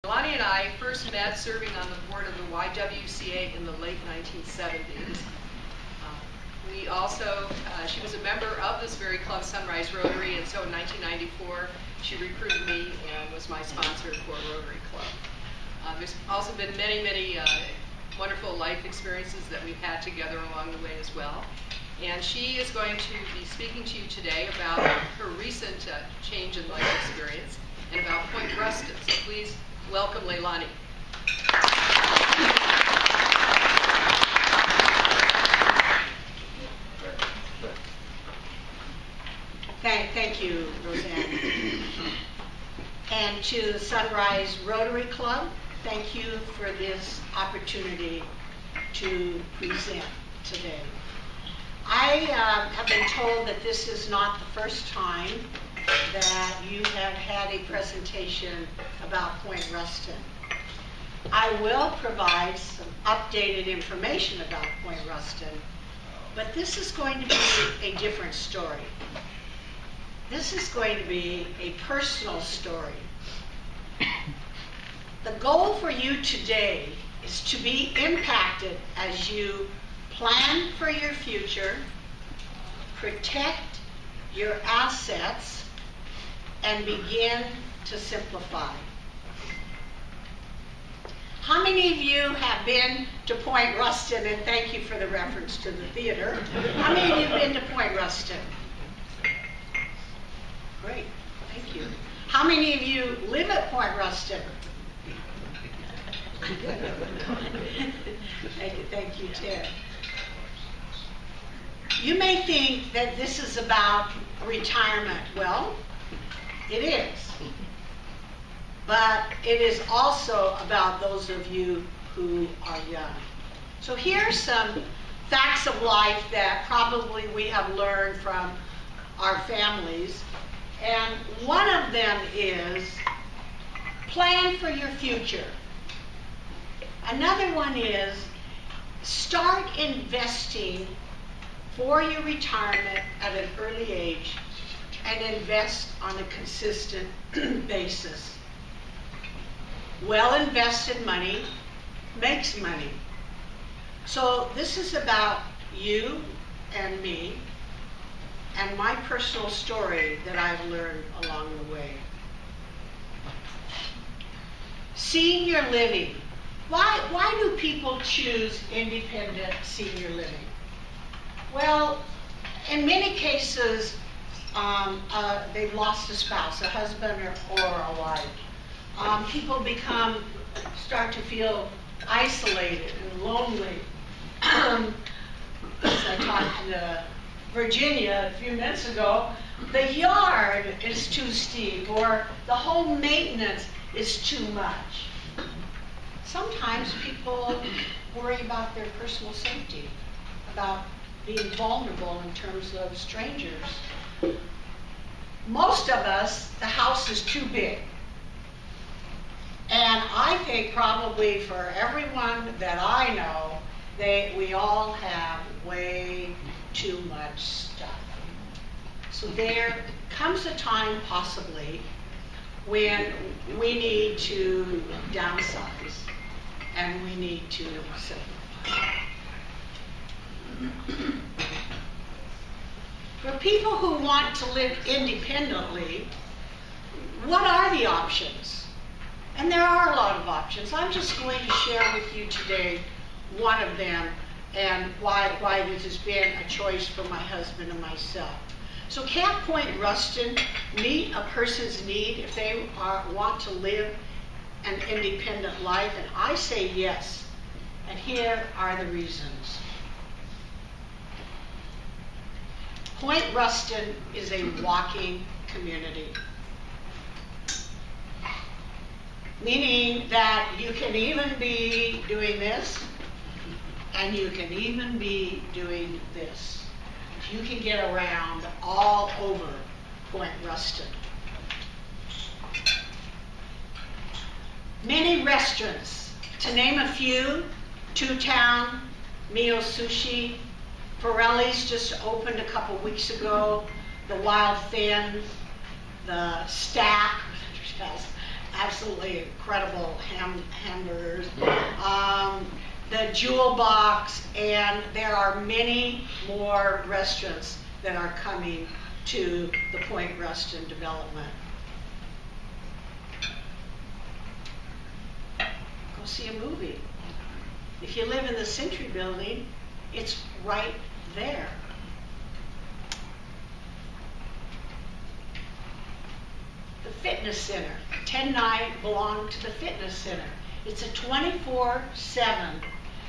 Leilani and I first met serving on the board of the YWCA in the late 1970s. She was a member of this very club, Sunrise Rotary, and so in 1994 she recruited me and was my sponsor for Rotary Club. There's also been many wonderful life experiences that we've had together along the way as well. And she is going to be speaking to you today about her recent change in life experience and about Point Ruston. So please welcome Leilani. Thank you, Roseanne. And to the Sunrise Rotary Club, thank you for this opportunity to present today. I have been told that this is not the first time that you have had a presentation about Point Ruston. I will provide some updated information about Point Ruston, but this is going to be a different story. This is going to be a personal story. The goal for you today is to be impacted as you plan for your future, protect your assets, and begin to simplify. How many of you have been to Point Ruston? And thank you for the reference to the theater. How many of you have been to Point Ruston? Great, thank you. How many of you live at Point Ruston? Thank you, Ted. You may think that this is about retirement. Well, it is. But it is also about those of you who are young. So here are some facts of life that probably we have learned from our families. And one of them is plan for your future. Another one is start investing for your retirement at an early age and invest on a consistent basis. Well invested money makes money. So this is about you and me and my personal story that I've learned along the way. Senior living. Why do people choose independent senior living? Well, in many cases, they've lost a spouse, a husband or a wife. People start to feel isolated and lonely. As I talked to Virginia a few minutes ago, the yard is too steep or the home maintenance is too much. Sometimes people worry about their personal safety, about being vulnerable in terms of strangers. Most of us, the house is too big. And I think probably for everyone that I know, we all have way too much stuff. So there comes a time possibly when we need to downsize and we need to simplify. For people who want to live independently, what are the options? And there are a lot of options. I'm just going to share with you today one of them and why this has been a choice for my husband and myself. So can Point Ruston meet a person's need if they want to live an independent life? And I say yes. And here are the reasons. Point Ruston is a walking community, meaning that you can even be doing this and you can even be doing this. You can get around all over Point Ruston. Many restaurants, to name a few: Two Town, Mio Sushi, Forelli's just opened a couple weeks ago, the Wild Fin, the Stack, absolutely incredible hamburgers. The Jewel Box, and there are many more restaurants that are coming to the Point Ruston development. Go see a movie. If you live in the Century Building, it's right there. The Fitness Center. 10-9 belong to the Fitness Center. It's a 24/7.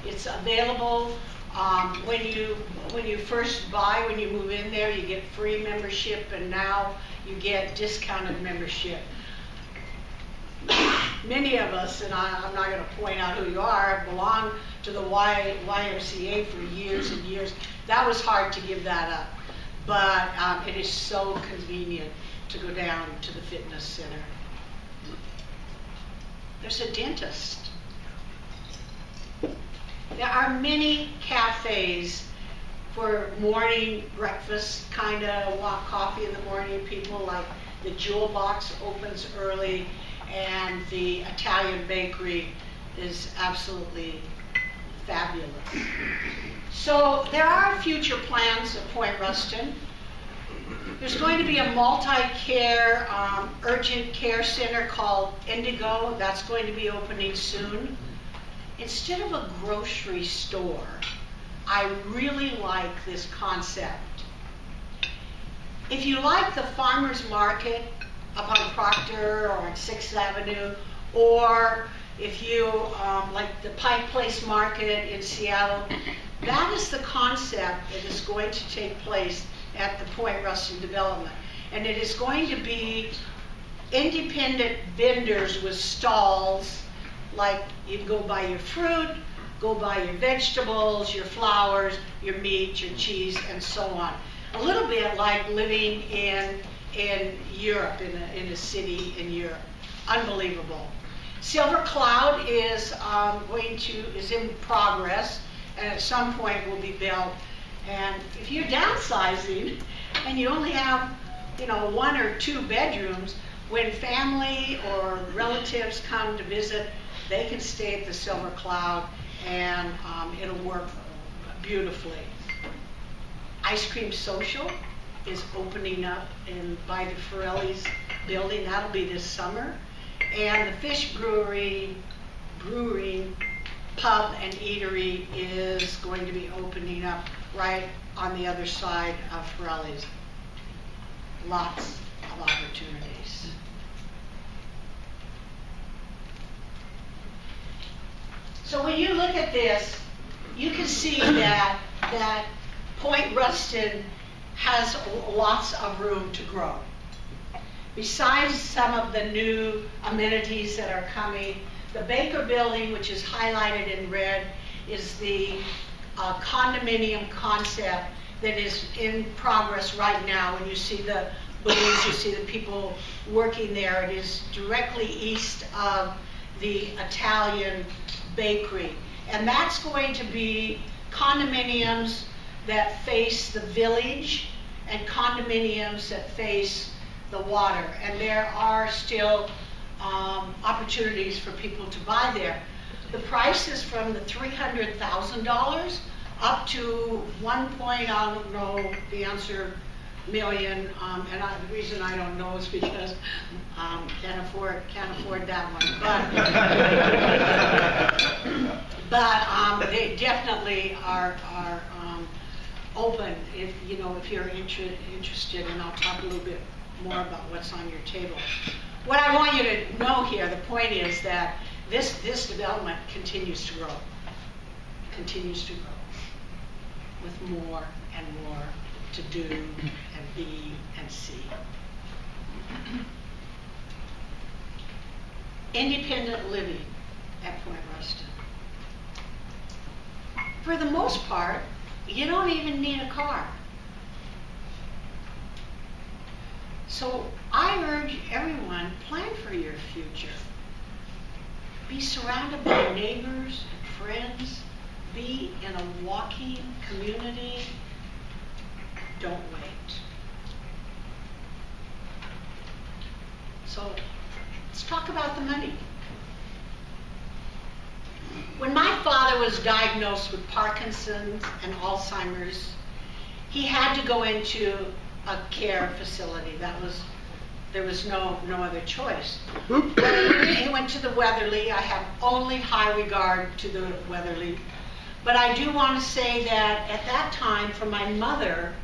It's available when you first buy, when you move in there, you get free membership, and now you get discounted membership. Many of us, and I'm not going to point out who you are, have belonged to the YMCA for years and years. That was hard to give that up, but it is so convenient to go down to the Fitness Center. There's a dentist. There are many cafes for morning breakfast, kind of want coffee in the morning. People like the Jewel Box opens early, and the Italian bakery is absolutely fabulous. So there are future plans at Point Ruston. There's going to be a multi-care urgent care center called Indigo. That's going to be opening soon. Instead of a grocery store, I really like this concept. If you like the farmer's market up on Proctor or on 6th Avenue, or if you like the Pike Place Market in Seattle, that is the concept that is going to take place at the Point Ruston development. And it is going to be independent vendors with stalls, like you can go buy your fruit, go buy your vegetables, your flowers, your meat, your cheese, and so on. A little bit like living in Europe, in a city in Europe. Unbelievable. Silver Cloud is in progress, and at some point will be built. And if you're downsizing and you only have, 1 or 2 bedrooms, when family or relatives come to visit, they can stay at the Silver Cloud, and it'll work beautifully. Ice Cream Social is opening up by the Forelli's building. That'll be this summer. And the Fish Brewing Pub and Eatery is going to be opening up right on the other side of Forelli's. Lots of opportunities. So when you look at this, you can see that Point Ruston has lots of room to grow. Besides some of the new amenities that are coming, the Baker Building, which is highlighted in red, is the condominium concept that is in progress right now. When you see the buildings, you see the people working there. It is directly east of the Italian bakery. And that's going to be condominiums that face the village and condominiums that face the water. And there are still opportunities for people to buy there. The price is from the $300,000 up to I don't know the answer, million. And the reason I don't know is because can't afford that one. But they definitely are open if you're interested, and I'll talk a little bit more about what's on your table. What I want you to know here, the point is that this development continues to grow, with more and more to do and be and see. Independent living at Point Ruston. For the most part, you don't even need a car. So I urge everyone, plan for your future. Be surrounded by neighbors and friends. Be in a walking community. Don't wait. So Let's talk about the money. When my father was diagnosed with Parkinson's and Alzheimer's, he had to go into a care facility. There was no other choice. He went to the Weatherly. I have only high regard to the Weatherly. But I do want to say that at that time, for my mother,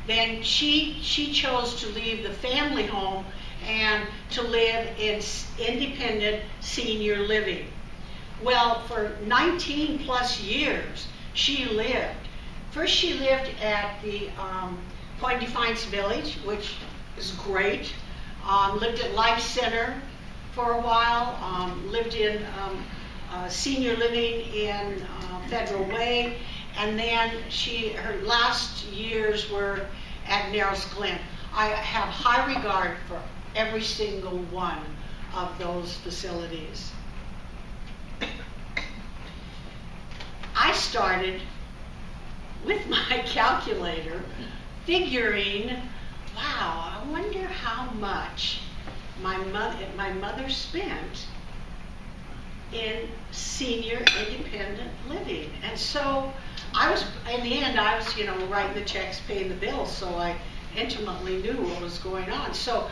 then she chose to leave the family home and to live in independent senior living. Well, for 19 plus years, she lived. First, she lived at the Point Defiance Village, which is great. Lived at Life Center for a while. Lived in senior living in Federal Way. And then her last years were at Narrows Glen. I have high regard for every single one of those facilities. I started with my calculator figuring, wow, I wonder how much my mother spent in senior independent living. And so in the end, I was, writing the checks, paying the bills, so I intimately knew what was going on. So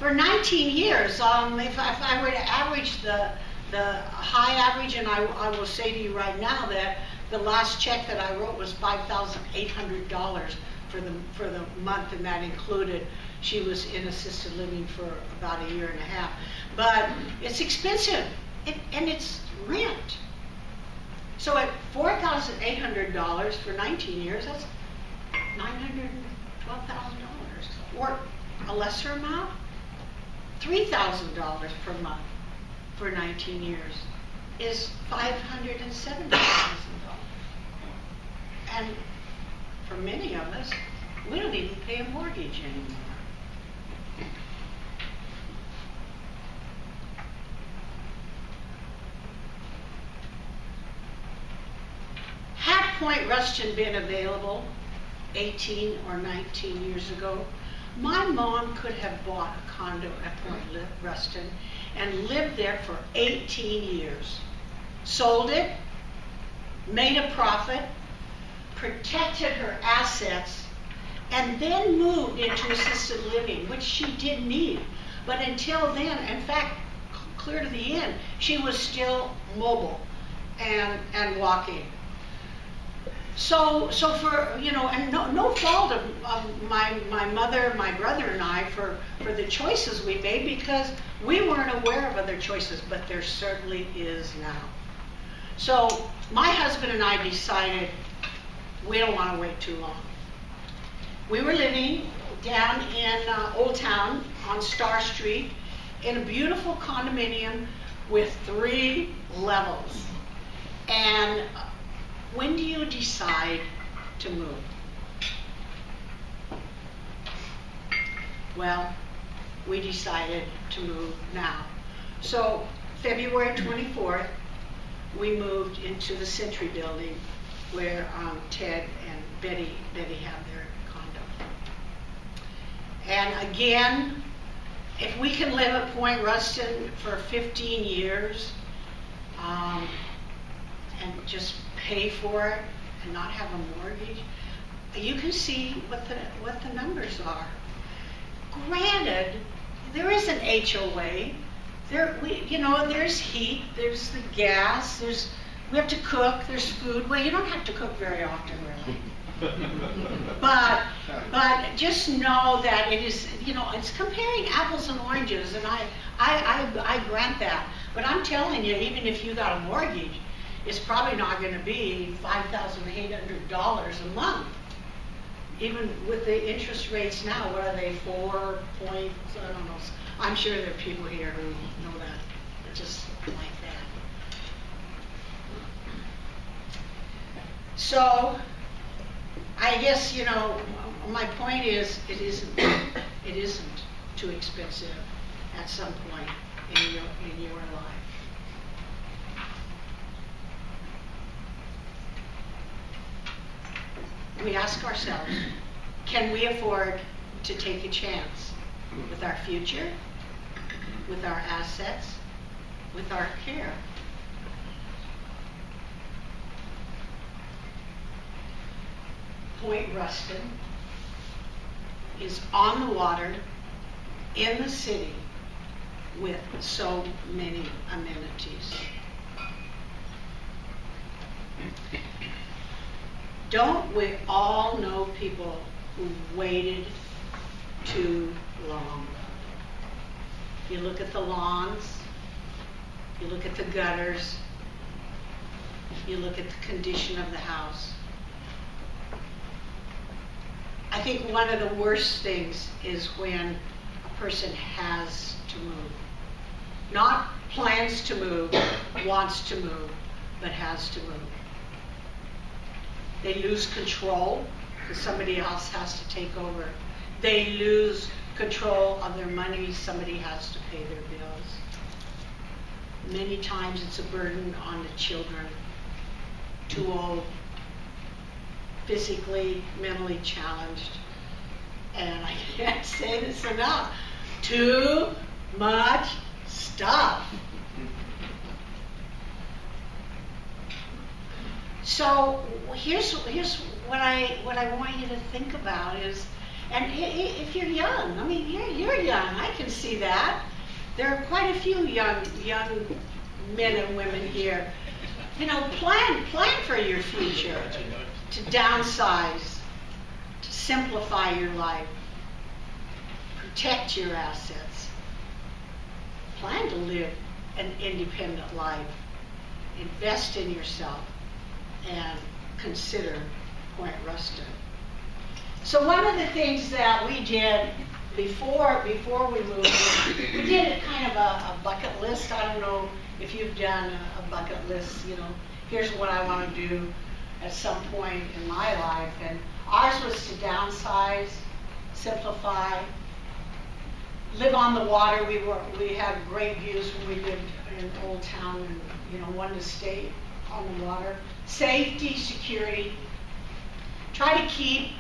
for 19 years, if I were to average the high average, and I will say to you right now that the last check that I wrote was $5,800 for the month, and that included, she was in assisted living for about a year and a half. But it's expensive, and it's rent. So at $4,800 for 19 years, that's $912,000. Or a lesser amount, $3,000 per month for 19 years is $570,000. And for many of us, we don't even pay a mortgage anymore. Had Point Ruston been available 18 or 19 years ago, my mom could have bought a condo at Point Ruston and lived there for 18 years. Sold it, made a profit, protected her assets, and then moved into assisted living, which she did need. But until then, in fact, clear to the end, she was still mobile and walking. So for, and no fault of my mother, my brother, and I for the choices we made, because we weren't aware of other choices, but there certainly is now. So my husband and I decided we don't want to wait too long. We were living down in Old Town on Star Street in a beautiful condominium with 3 levels. And when do you decide to move? Well, we decided to move now. So February 24th, we moved into the Century building where Ted and Betty have their condo. And again, if we can live at Point Ruston for 15 years and just pay for it and not have a mortgage, you can see what the numbers are. Granted, there is an HOA. There's heat, there's the gas, we have to cook, there's food. Well, you don't have to cook very often, really. But just know that it is, it's comparing apples and oranges, and I grant that. But I'm telling you, even if you got a mortgage, it's probably not going to be $5,800 a month. Even with the interest rates now, what are they, 4 points? I don't know. I'm sure there are people here who know that. It's just like that. So, I guess, my point is, it isn't too expensive at some point in your life. We ask ourselves, can we afford to take a chance with our future? with our assets, with our care. Point Ruston is on the water in the city with so many amenities. Don't we all know people who waited too long? You look at the lawns, you look at the gutters, you look at the condition of the house. I think one of the worst things is when a person has to move. Not plans to move, wants to move, but has to move. They lose control because somebody else has to take over. They lose control of their money, somebody has to pay their bills. Many times it's a burden on the children, too old, physically, mentally challenged. And I can't say this enough, too much stuff. So here's what I want you to think about is, and if you're young, I mean you're young, I can see that. There are quite a few young men and women here. You know, plan for your future, to downsize, to simplify your life, protect your assets, plan to live an independent life, invest in yourself, and consider Point Ruston. So one of the things that we did before we moved, we did a kind of a bucket list. I don't know if you've done a bucket list, you know, here's what I want to do at some point in my life. And ours was to downsize, simplify, live on the water. We had great views when we lived in Old Town and, you know, wanted to stay on the water. Safety, security. Try to keep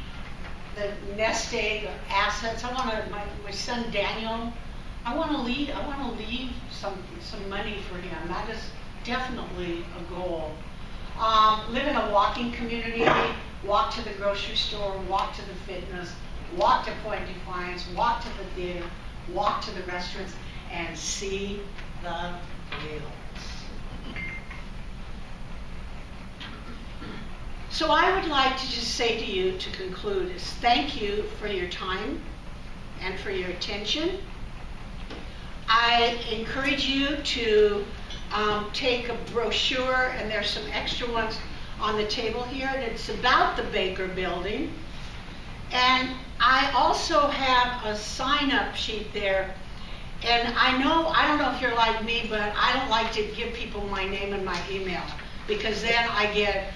the nest egg or assets. I want to, my son Daniel, I want to leave some money for him. That is definitely a goal. Live in a walking community, walk to the grocery store, walk to the fitness, walk to Point Defiance, walk to the theater, walk to the restaurants, and see the whales. So I would like to just say to you to conclude is thank you for your time and for your attention. I encourage you to take a brochure, and there's some extra ones on the table here, and it's about the Baker Building. And I also have a sign-up sheet there. And I don't know if you're like me, but I don't like to give people my name and my email, because then I get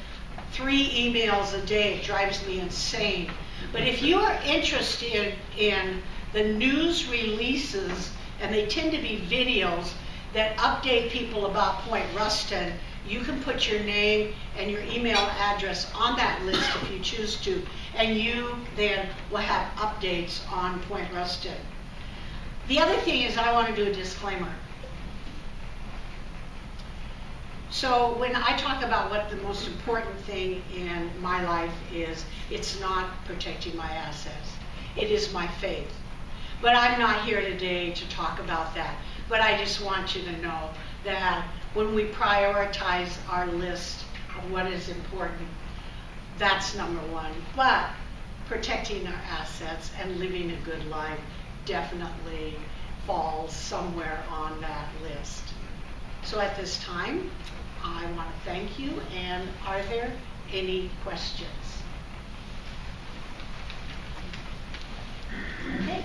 3 emails a day. It drives me insane. But if you are interested in the news releases, and they tend to be videos that update people about Point Ruston, you can put your name and your email address on that list if you choose to, and you then will have updates on Point Ruston. The other thing is I want to do a disclaimer. So when I talk about what the most important thing in my life is, it's not protecting my assets. It is my faith. But I'm not here today to talk about that. But I just want you to know that when we prioritize our list of what is important, that's number one. But protecting our assets and living a good life definitely falls somewhere on that list. So at this time, I want to thank you, and are there any questions? Okay.